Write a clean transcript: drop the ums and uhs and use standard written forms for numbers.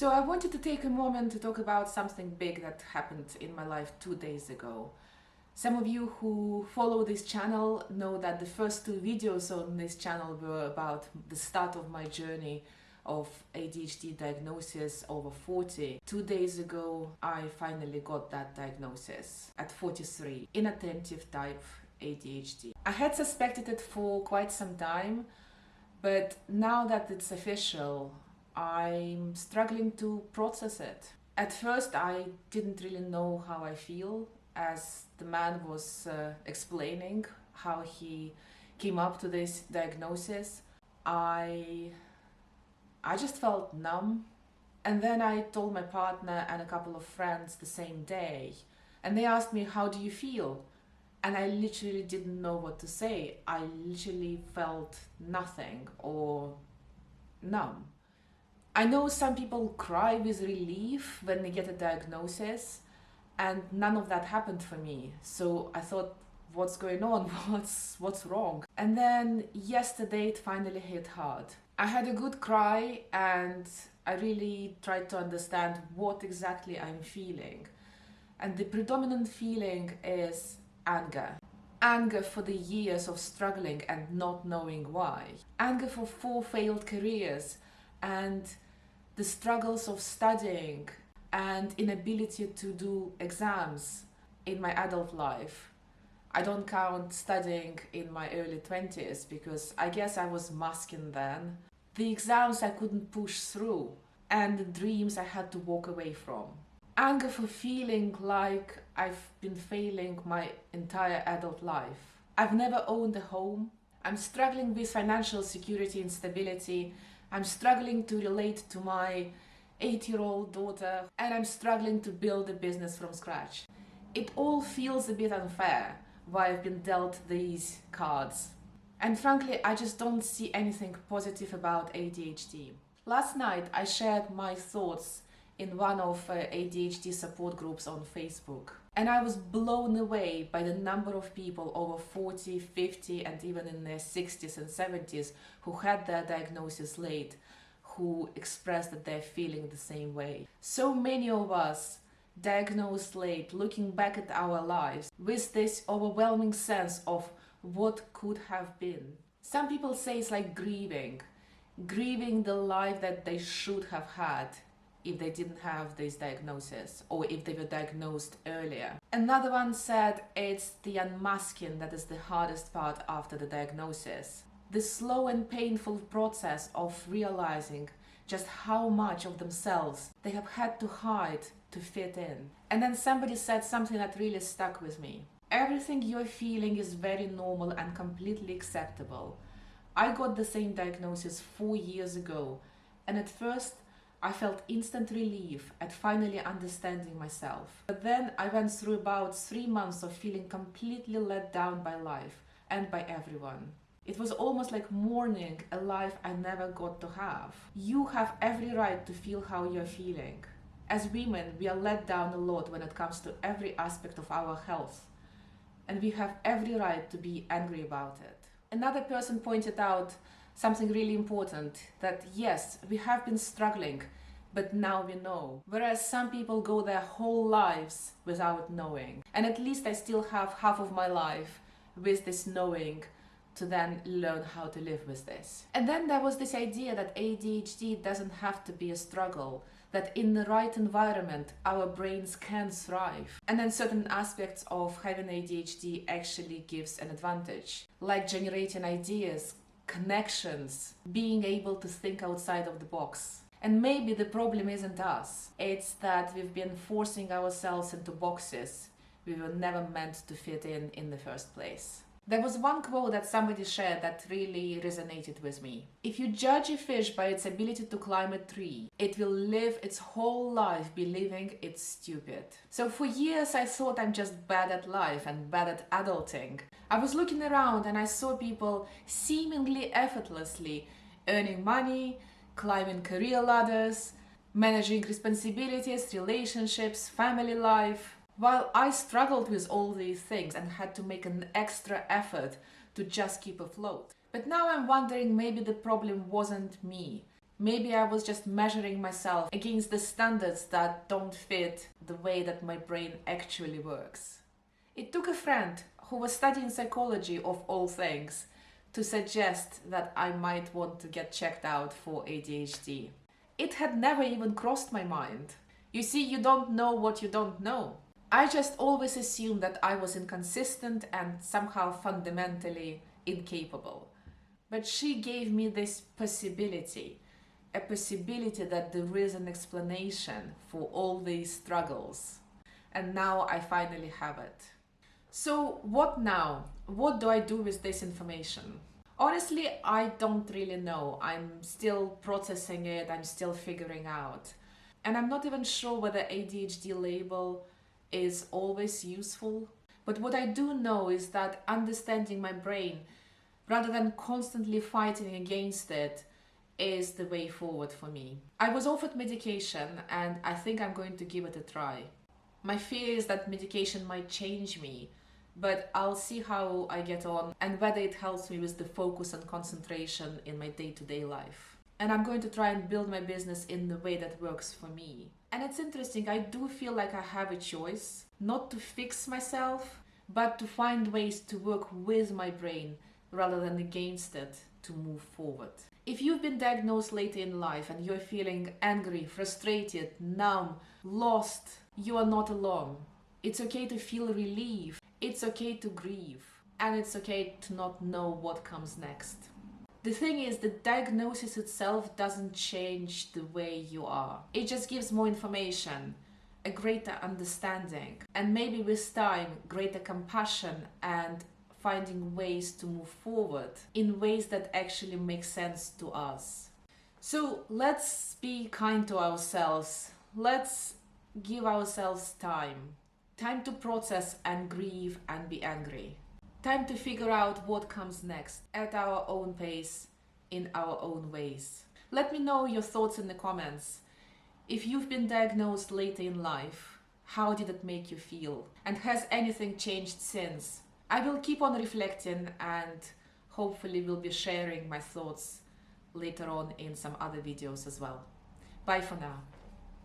So I wanted to take a moment to talk about something big that happened in my life 2 days ago. Some of you who follow this channel know that the first two videos on this channel were about the start of my journey of ADHD diagnosis over 40. 2 days ago, I finally got that diagnosis at 43, inattentive type ADHD. I had suspected it for quite some time, but now that it's official, I'm struggling to process it. At first, I didn't really know how I feel, as the man was explaining how he came up to this diagnosis. I just felt numb. And then I told my partner and a couple of friends the same day, and they asked me, "How do you feel?" And I literally didn't know what to say. I literally felt nothing or numb. I know some people cry with relief when they get a diagnosis, and none of that happened for me. So I thought, what's going on? What's wrong? And then yesterday it finally hit hard. I had a good cry and I really tried to understand what exactly I'm feeling. And the predominant feeling is anger. Anger for the years of struggling and not knowing why. Anger for 4 failed careers and the struggles of studying and inability to do exams in my adult life. I don't count studying in my early 20s because I guess I was masking then. The exams I couldn't push through and the dreams I had to walk away from. Anger for feeling like I've been failing my entire adult life. I've never owned a home. I'm struggling with financial security and stability. I'm struggling to relate to my 8-year-old daughter, and I'm struggling to build a business from scratch. It all feels a bit unfair why I've been dealt these cards. And frankly, I just don't see anything positive about ADHD. Last night, I shared my thoughts in one of ADHD support groups on Facebook. And I was blown away by the number of people over 40, 50, and even in their 60s and 70s who had their diagnosis late, who expressed that they're feeling the same way. So many of us diagnosed late, looking back at our lives with this overwhelming sense of what could have been. Some people say it's like grieving the life that they should have had if they didn't have this diagnosis or if they were diagnosed earlier. Another one said it's the unmasking that is the hardest part after the diagnosis. The slow and painful process of realizing just how much of themselves they have had to hide to fit in. And then somebody said something that really stuck with me. Everything you're feeling is very normal and completely acceptable. I got the same diagnosis 4 years ago, and at first I felt instant relief at finally understanding myself. But then I went through about 3 months of feeling completely let down by life and by everyone. It was almost like mourning a life I never got to have. You have every right to feel how you're feeling. As women, we are let down a lot when it comes to every aspect of our health, and we have every right to be angry about it. Another person pointed out something really important, that yes, we have been struggling, but now we know. Whereas some people go their whole lives without knowing. And at least I still have half of my life with this knowing to then learn how to live with this. And then there was this idea that ADHD doesn't have to be a struggle, that in the right environment, our brains can thrive. And then certain aspects of having ADHD actually gives an advantage, like generating ideas, connections, being able to think outside of the box. And maybe the problem isn't us, it's that we've been forcing ourselves into boxes we were never meant to fit in the first place. There was one quote that somebody shared that really resonated with me. If you judge a fish by its ability to climb a tree, it will live its whole life believing it's stupid. So for years I thought I'm just bad at life and bad at adulting. I was looking around and I saw people seemingly effortlessly earning money, climbing career ladders, managing responsibilities, relationships, family life. While I struggled with all these things and had to make an extra effort to just keep afloat. But now I'm wondering, maybe the problem wasn't me. Maybe I was just measuring myself against the standards that don't fit the way that my brain actually works. It took a friend who was studying psychology of all things to suggest that I might want to get checked out for ADHD. It had never even crossed my mind. You see, you don't know what you don't know. I just always assumed that I was inconsistent and somehow fundamentally incapable. But she gave me this possibility, a possibility that there is an explanation for all these struggles. And now I finally have it. So what now? What do I do with this information? Honestly, I don't really know. I'm still processing it, I'm still figuring out. And I'm not even sure whether ADHD label is always useful. But what I do know is that understanding my brain, rather than constantly fighting against it, is the way forward for me. I was offered medication and I think I'm going to give it a try. My fear is that medication might change me, but I'll see how I get on and whether it helps me with the focus and concentration in my day-to-day life. And I'm going to try and build my business in the way that works for me. And it's interesting, I do feel like I have a choice, not to fix myself, but to find ways to work with my brain rather than against it to move forward. If you've been diagnosed later in life and you're feeling angry, frustrated, numb, lost, you are not alone. It's okay to feel relief, it's okay to grieve, and it's okay to not know what comes next. The thing is, the diagnosis itself doesn't change the way you are. It just gives more information, a greater understanding, and maybe with time, greater compassion and finding ways to move forward in ways that actually make sense to us. So let's be kind to ourselves. Let's give ourselves time. Time to process and grieve and be angry. Time to figure out what comes next at our own pace, in our own ways. Let me know your thoughts in the comments. If you've been diagnosed later in life, how did it make you feel? And has anything changed since? I will keep on reflecting and hopefully will be sharing my thoughts later on in some other videos as well. Bye for now.